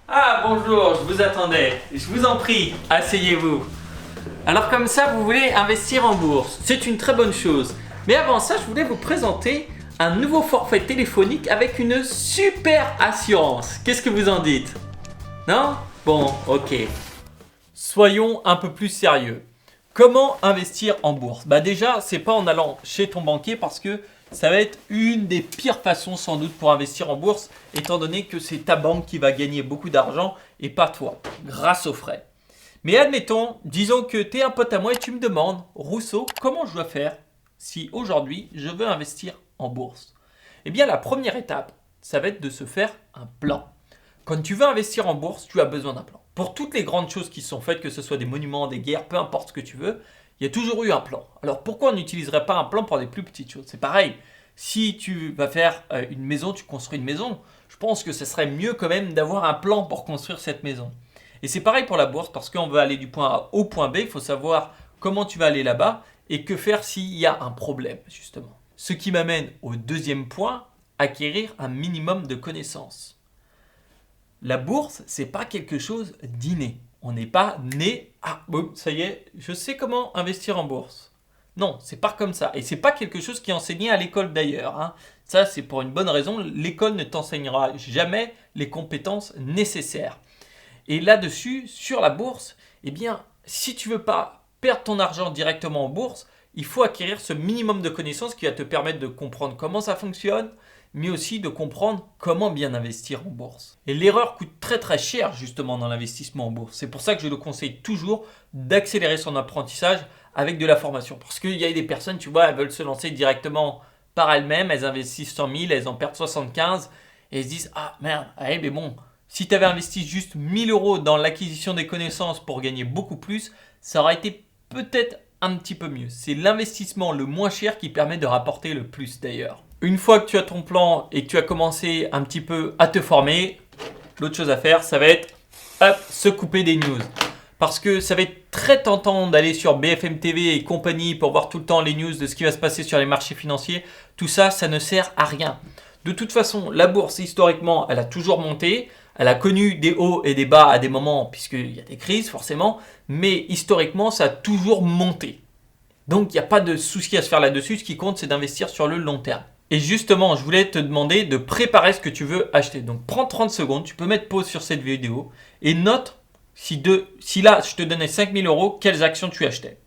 Ah bonjour, je vous attendais. Je vous en prie, asseyez-vous. Alors comme ça, vous voulez investir en bourse. C'est une très bonne chose. Mais avant ça, je voulais vous présenter un nouveau forfait téléphonique avec une super assurance. Qu'est-ce que vous en dites? Non? Bon, ok. Soyons un peu plus sérieux. Comment investir en bourse? Bah déjà, c'est pas en allant chez ton banquier parce que ça va être une des pires façons sans doute pour investir en bourse, étant donné que c'est ta banque qui va gagner beaucoup d'argent et pas toi, grâce aux frais. Mais admettons, disons que tu es un pote à moi et tu me demandes, Rousseau, comment je dois faire si aujourd'hui je veux investir en bourse? Eh bien la première étape, ça va être de se faire un plan. Quand tu veux investir en bourse, tu as besoin d'un plan. Pour toutes les grandes choses qui sont faites, que ce soit des monuments, des guerres, peu importe ce que tu veux, il y a toujours eu un plan. Alors pourquoi on n'utiliserait pas un plan pour des plus petites choses? C'est pareil. Si tu vas faire une maison, tu construis une maison. Je pense que ce serait mieux quand même d'avoir un plan pour construire cette maison. Et c'est pareil pour la bourse parce qu'on veut aller du point A au point B. Il faut savoir comment tu vas aller là-bas et que faire s'il y a un problème, justement. Ce qui m'amène au deuxième point, acquérir un minimum de connaissances. La bourse, c'est pas quelque chose d'inné. On n'est pas né, ah bon, ça y est, je sais comment investir en bourse. Non, c'est pas comme ça. Et c'est pas quelque chose qui est enseigné à l'école d'ailleurs, hein. Ça, c'est pour une bonne raison. L'école ne t'enseignera jamais les compétences nécessaires. Et là-dessus, sur la bourse, eh bien, si tu veux pas perdre ton argent directement en bourse, il faut acquérir ce minimum de connaissances qui va te permettre de comprendre comment ça fonctionne, mais aussi de comprendre comment bien investir en bourse. Et l'erreur coûte très très cher justement dans l'investissement en bourse. C'est pour ça que je le conseille toujours d'accélérer son apprentissage avec de la formation. Parce qu'il y a des personnes, tu vois, elles veulent se lancer directement par elles-mêmes, elles investissent 100 000, elles en perdent 75 et elles se disent ah merde, allez, mais bon, si tu avais investi juste 1000 euros dans l'acquisition des connaissances pour gagner beaucoup plus, ça aurait été peut-être un petit peu mieux. C'est l'investissement le moins cher qui permet de rapporter le plus d'ailleurs. Une fois que tu as ton plan et que tu as commencé un petit peu à te former, l'autre chose à faire, ça va être hop, se couper des news. Parce que ça va être très tentant d'aller sur BFM TV et compagnie pour voir tout le temps les news de ce qui va se passer sur les marchés financiers. Tout ça, ça ne sert à rien. De toute façon, la bourse, historiquement, elle a toujours monté. Elle a connu des hauts et des bas à des moments, puisqu'il y a des crises forcément. Mais historiquement, ça a toujours monté. Donc, il n'y a pas de souci à se faire là-dessus. Ce qui compte, c'est d'investir sur le long terme. Et justement, je voulais te demander de préparer ce que tu veux acheter. Donc, prends 30 secondes, tu peux mettre pause sur cette vidéo et note si là, je te donnais 5000 euros, quelles actions tu achetais.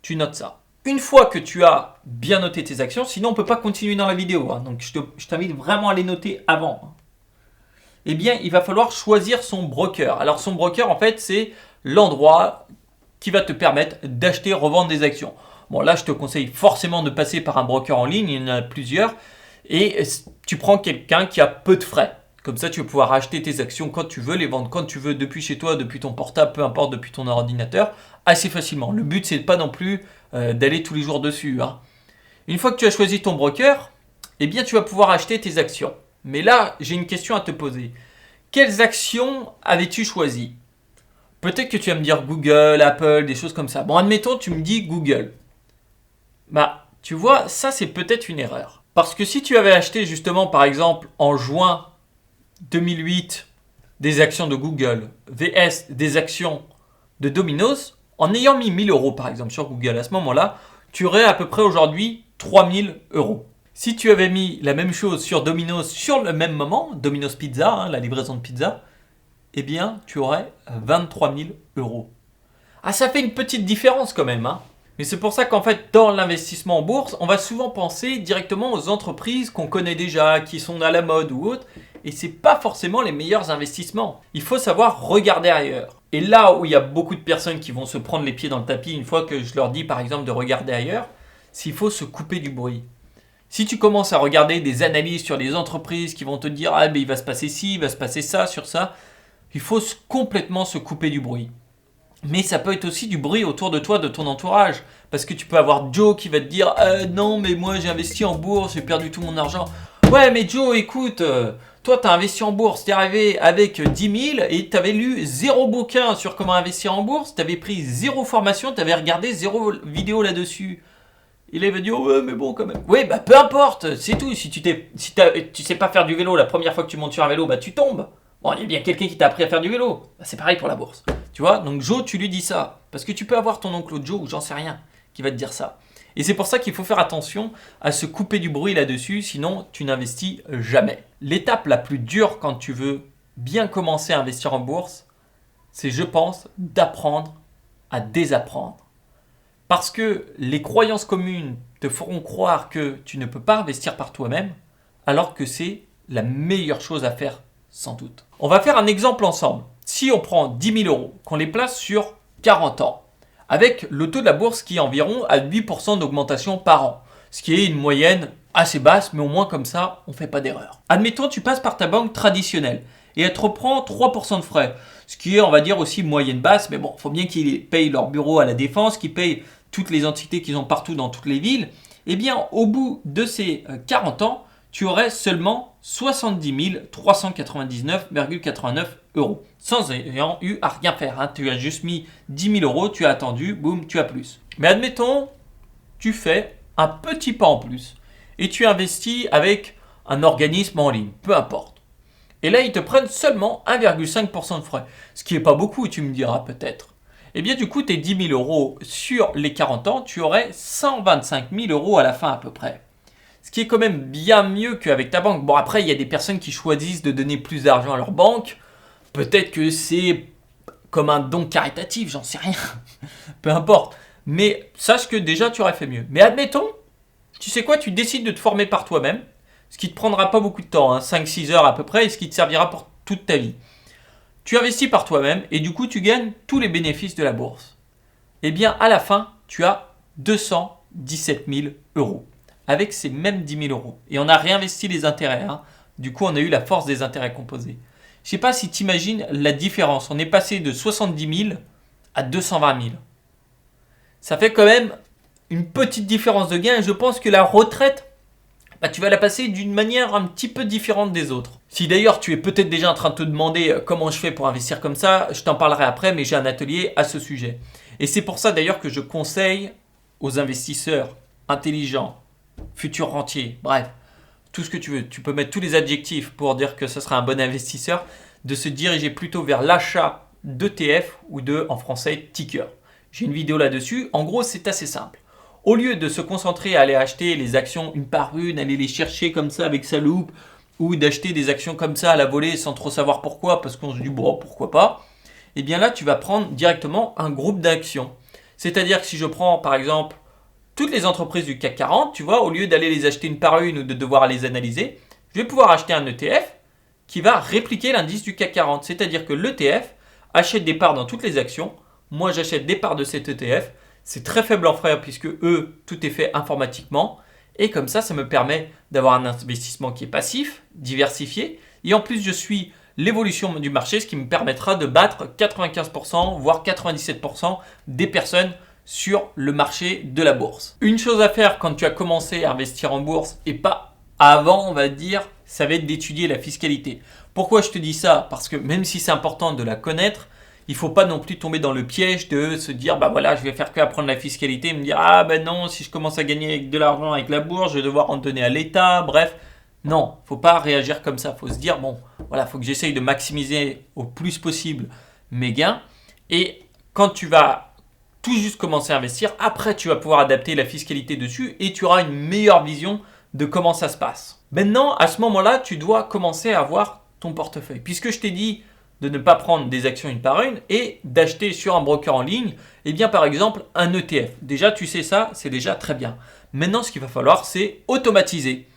Tu notes ça. Une fois que tu as bien noté tes actions, sinon on ne peut pas continuer dans la vidéo. Hein, donc, je t'invite vraiment à les noter avant. Hein. Eh bien, il va falloir choisir son broker. Alors, son broker, en fait, c'est l'endroit qui va te permettre d'acheter, revendre des actions. Bon, là, je te conseille forcément de passer par un broker en ligne, il y en a plusieurs, et tu prends quelqu'un qui a peu de frais. Comme ça, tu vas pouvoir acheter tes actions quand tu veux, les vendre quand tu veux, depuis chez toi, depuis ton portable, peu importe, depuis ton ordinateur, assez facilement. Le but, c'est pas non plus d'aller tous les jours dessus. Hein. Une fois que tu as choisi ton broker, eh bien, tu vas pouvoir acheter tes actions. Mais là, j'ai une question à te poser. Quelles actions avais-tu choisi? Peut-être que tu vas me dire Google, Apple, des choses comme ça. Bon, admettons, tu me dis Google. Bah, tu vois, ça c'est peut-être une erreur. Parce que si tu avais acheté justement, par exemple, en juin 2008, des actions de Google, vs des actions de Domino's, en ayant mis 1000 euros par exemple sur Google à ce moment-là, tu aurais à peu près aujourd'hui 3000 euros. Si tu avais mis la même chose sur Domino's sur le même moment, Domino's Pizza, hein, la livraison de pizza, eh bien, tu aurais 23 000 euros. Ah, ça fait une petite différence quand même, hein. Mais c'est pour ça qu'en fait, dans l'investissement en bourse, on va souvent penser directement aux entreprises qu'on connaît déjà, qui sont à la mode ou autres, et c'est pas forcément les meilleurs investissements. Il faut savoir regarder ailleurs. Et là où il y a beaucoup de personnes qui vont se prendre les pieds dans le tapis une fois que je leur dis par exemple de regarder ailleurs, c'est qu'il faut se couper du bruit. Si tu commences à regarder des analyses sur les entreprises qui vont te dire ah ben il va se passer ci, il va se passer ça sur ça, il faut complètement se couper du bruit. Mais ça peut être aussi du bruit autour de toi, de ton entourage. Parce que tu peux avoir Joe qui va te dire non mais moi j'ai investi en bourse, j'ai perdu tout mon argent. Ouais mais Joe écoute, toi tu as investi en bourse, tu es arrivé avec 10 000 et tu avais lu zéro bouquin sur comment investir en bourse, tu avais pris zéro formation, tu avais regardé zéro vidéo là-dessus. Il va dire ouais mais bon quand même. Ouais bah peu importe, c'est tout. Si tu sais pas faire du vélo la première fois que tu montes sur un vélo, bah tu tombes. Bon, il y a bien quelqu'un qui t'a appris à faire du vélo. Bah, c'est pareil pour la bourse. Tu vois, donc Joe, tu lui dis ça. Parce que tu peux avoir ton oncle Joe, ou j'en sais rien, qui va te dire ça. Et c'est pour ça qu'il faut faire attention à se couper du bruit là-dessus, sinon tu n'investis jamais. L'étape la plus dure quand tu veux bien commencer à investir en bourse, c'est, je pense, d'apprendre à désapprendre. Parce que les croyances communes te feront croire que tu ne peux pas investir par toi-même, alors que c'est la meilleure chose à faire, sans doute. On va faire un exemple ensemble. Si on prend 10 000 euros, qu'on les place sur 40 ans, avec le taux de la bourse qui est environ à 8% d'augmentation par an, ce qui est une moyenne assez basse, mais au moins comme ça, on ne fait pas d'erreur. Admettons, tu passes par ta banque traditionnelle et elle te reprend 3% de frais, ce qui est, on va dire, aussi moyenne basse, mais bon, il faut bien qu'ils payent leur bureau à la Défense, qu'ils payent toutes les entités qu'ils ont partout dans toutes les villes. Eh bien, au bout de ces 40 ans, tu aurais seulement 70 399,89 euros, sans ayant eu à rien faire. Hein. Tu as juste mis 10 000 euros, tu as attendu, boum, tu as plus. Mais admettons, tu fais un petit pas en plus et tu investis avec un organisme en ligne, peu importe. Et là, ils te prennent seulement 1,5% de frais, ce qui n'est pas beaucoup, tu me diras peut-être. Eh bien, du coup, tes 10 000 euros sur les 40 ans, tu aurais 125 000 euros à la fin à peu près. Ce qui est quand même bien mieux qu'avec ta banque. Bon, après, il y a des personnes qui choisissent de donner plus d'argent à leur banque. Peut-être que c'est comme un don caritatif, j'en sais rien. Peu importe. Mais sache que déjà, tu aurais fait mieux. Mais admettons, tu sais quoi, tu décides de te former par toi-même, ce qui ne te prendra pas beaucoup de temps, hein, 5-6 heures à peu près, et ce qui te servira pour toute ta vie. Tu investis par toi-même et du coup, tu gagnes tous les bénéfices de la bourse. Eh bien, à la fin, tu as 217 000 euros. Avec ces mêmes 10 000 euros. Et on a réinvesti les intérêts. Hein. Du coup, on a eu la force des intérêts composés. Je ne sais pas si tu imagines la différence. On est passé de 70 000 à 220 000. Ça fait quand même une petite différence de gain. Et je pense que la retraite, tu vas la passer d'une manière un petit peu différente des autres. Si d'ailleurs tu es peut-être déjà en train de te demander comment je fais pour investir comme ça, je t'en parlerai après, mais j'ai un atelier à ce sujet. Et c'est pour ça d'ailleurs que je conseille aux investisseurs intelligents, futur rentier, bref, tout ce que tu veux. Tu peux mettre tous les adjectifs pour dire que ce sera un bon investisseur, de se diriger plutôt vers l'achat d'ETF ou en français, ticker. J'ai une vidéo là-dessus. En gros, c'est assez simple. Au lieu de se concentrer à aller acheter les actions une par une, aller les chercher comme ça avec sa loupe, ou d'acheter des actions comme ça à la volée sans trop savoir pourquoi, parce qu'on se dit, bon, pourquoi pas, eh bien là, tu vas prendre directement un groupe d'actions. C'est-à-dire que si je prends, par exemple, toutes les entreprises du CAC 40, tu vois, au lieu d'aller les acheter une par une ou de devoir les analyser, je vais pouvoir acheter un ETF qui va répliquer l'indice du CAC 40. C'est-à-dire que l'ETF achète des parts dans toutes les actions. Moi, j'achète des parts de cet ETF. C'est très faible en frais puisque eux, tout est fait informatiquement. Et comme ça me permet d'avoir un investissement qui est passif, diversifié. Et en plus, je suis l'évolution du marché, ce qui me permettra de battre 95%, voire 97% des personnes sur le marché de la bourse. Une chose à faire quand tu as commencé à investir en bourse et pas avant, on va dire, ça va être d'étudier la fiscalité. Pourquoi je te dis ça? Parce que même si c'est important de la connaître, il ne faut pas non plus tomber dans le piège de se dire bah voilà, je vais faire que apprendre la fiscalité et me dire ah ben non, si je commence à gagner de l'argent avec la bourse, je vais devoir en donner à l'État, bref. Non, faut pas réagir comme ça. Faut se dire bon, voilà, faut que j'essaye de maximiser au plus possible mes gains. Et quand tu vas tout juste commencer à investir, après tu vas pouvoir adapter la fiscalité dessus et tu auras une meilleure vision de comment ça se passe. Maintenant, à ce moment-là, tu dois commencer à avoir ton portefeuille. Puisque je t'ai dit de ne pas prendre des actions une par une et d'acheter sur un broker en ligne, eh bien par exemple un ETF. Déjà, tu sais ça, c'est déjà très bien. Maintenant, ce qu'il va falloir, c'est automatiser.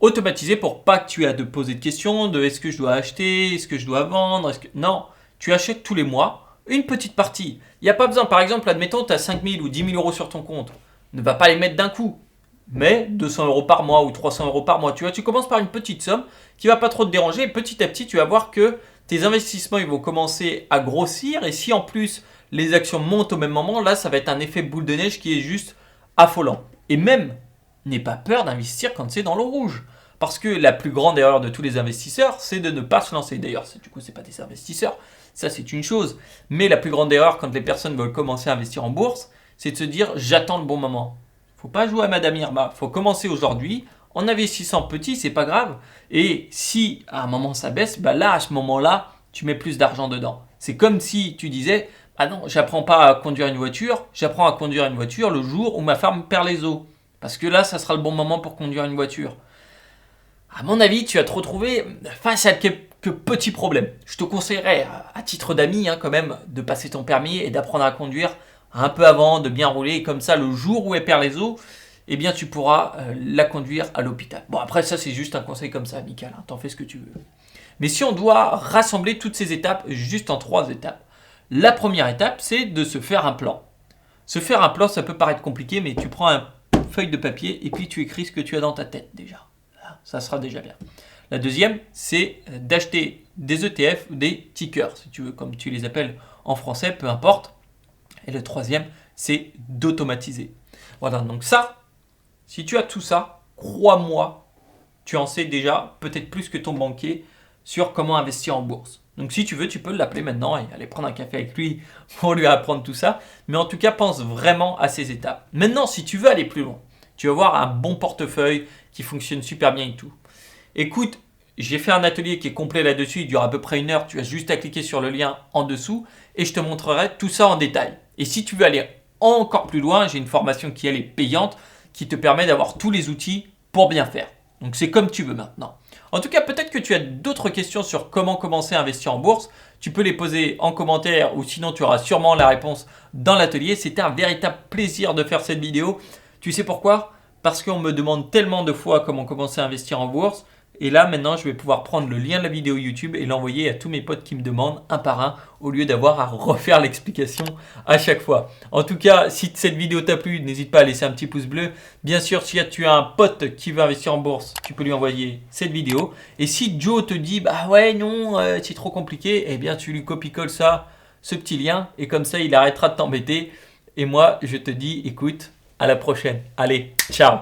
Automatiser pour pas que tu aies à te poser de questions de est-ce que je dois acheter, est-ce que je dois vendre, Non, tu achètes tous les mois une petite partie. Il n'y a pas besoin, par exemple, admettons, tu as 5 000 ou 10 000 euros sur ton compte. Ne va pas les mettre d'un coup. Mais 200 euros par mois ou 300 euros par mois. Tu vois, tu commences par une petite somme qui ne va pas trop te déranger. Et petit à petit, tu vas voir que tes investissements ils vont commencer à grossir. Et si en plus, les actions montent au même moment, là, ça va être un effet boule de neige qui est juste affolant. Et même, n'aie pas peur d'investir quand c'est dans le rouge. Parce que la plus grande erreur de tous les investisseurs, c'est de ne pas se lancer. D'ailleurs, du coup, ce n'est pas des investisseurs. Ça, c'est une chose. Mais la plus grande erreur quand les personnes veulent commencer à investir en bourse, c'est de se dire « j'attends le bon moment ». Il ne faut pas jouer à Madame Irma. Il faut commencer aujourd'hui En investissant petit, c'est pas grave. Et si à un moment ça baisse, bah là, à ce moment-là, tu mets plus d'argent dedans. C'est comme si tu disais, ah non, j'apprends pas à conduire une voiture, j'apprends à conduire une voiture le jour où ma femme perd les os. Parce que là, ça sera le bon moment pour conduire une voiture. À mon avis, tu vas te retrouver face à quelques petits problèmes. Je te conseillerais, à titre d'ami, quand même, de passer ton permis et d'apprendre à conduire un peu avant, de bien rouler. Et comme ça, le jour où elle perd les os, eh bien, tu pourras la conduire à l'hôpital. Bon, après, ça, c'est juste un conseil comme ça, amical. T'en fais ce que tu veux. Mais si on doit rassembler toutes ces étapes juste en 3 étapes, la première étape, c'est de se faire un plan. Se faire un plan, ça peut paraître compliqué, mais tu prends une feuille de papier et puis tu écris ce que tu as dans ta tête déjà. Ça sera déjà bien. La deuxième, c'est d'acheter des ETF ou des tickers, si tu veux, comme tu les appelles en français, peu importe. Et le troisième, c'est d'automatiser. Voilà, donc ça, si tu as tout ça, crois-moi, tu en sais déjà peut-être plus que ton banquier sur comment investir en bourse. Donc si tu veux, tu peux l'appeler maintenant et aller prendre un café avec lui pour lui apprendre tout ça. Mais en tout cas, pense vraiment à ces étapes. Maintenant, si tu veux aller plus loin, tu vas avoir un bon portefeuille qui fonctionne super bien et tout. Écoute, j'ai fait un atelier qui est complet là-dessus, il dure à peu près 1 heure. Tu as juste à cliquer sur le lien en dessous et je te montrerai tout ça en détail. Et si tu veux aller encore plus loin, j'ai une formation qui elle est payante qui te permet d'avoir tous les outils pour bien faire. Donc c'est comme tu veux maintenant. En tout cas, peut-être que tu as d'autres questions sur comment commencer à investir en bourse. Tu peux les poser en commentaire ou sinon tu auras sûrement la réponse dans l'atelier. C'était un véritable plaisir de faire cette vidéo. Tu sais pourquoi ? Parce qu'on me demande tellement de fois comment commencer à investir en bourse. Et là, maintenant, je vais pouvoir prendre le lien de la vidéo YouTube et l'envoyer à tous mes potes qui me demandent un par un au lieu d'avoir à refaire l'explication à chaque fois. En tout cas, si cette vidéo t'a plu, n'hésite pas à laisser un petit pouce bleu. Bien sûr, si tu as un pote qui veut investir en bourse, tu peux lui envoyer cette vidéo. Et si Joe te dit, bah ouais, non, c'est trop compliqué, eh bien, tu lui copie-colles ça, ce petit lien, et comme ça, il arrêtera de t'embêter. Et moi, je te dis, écoute, à la prochaine. Allez, ciao!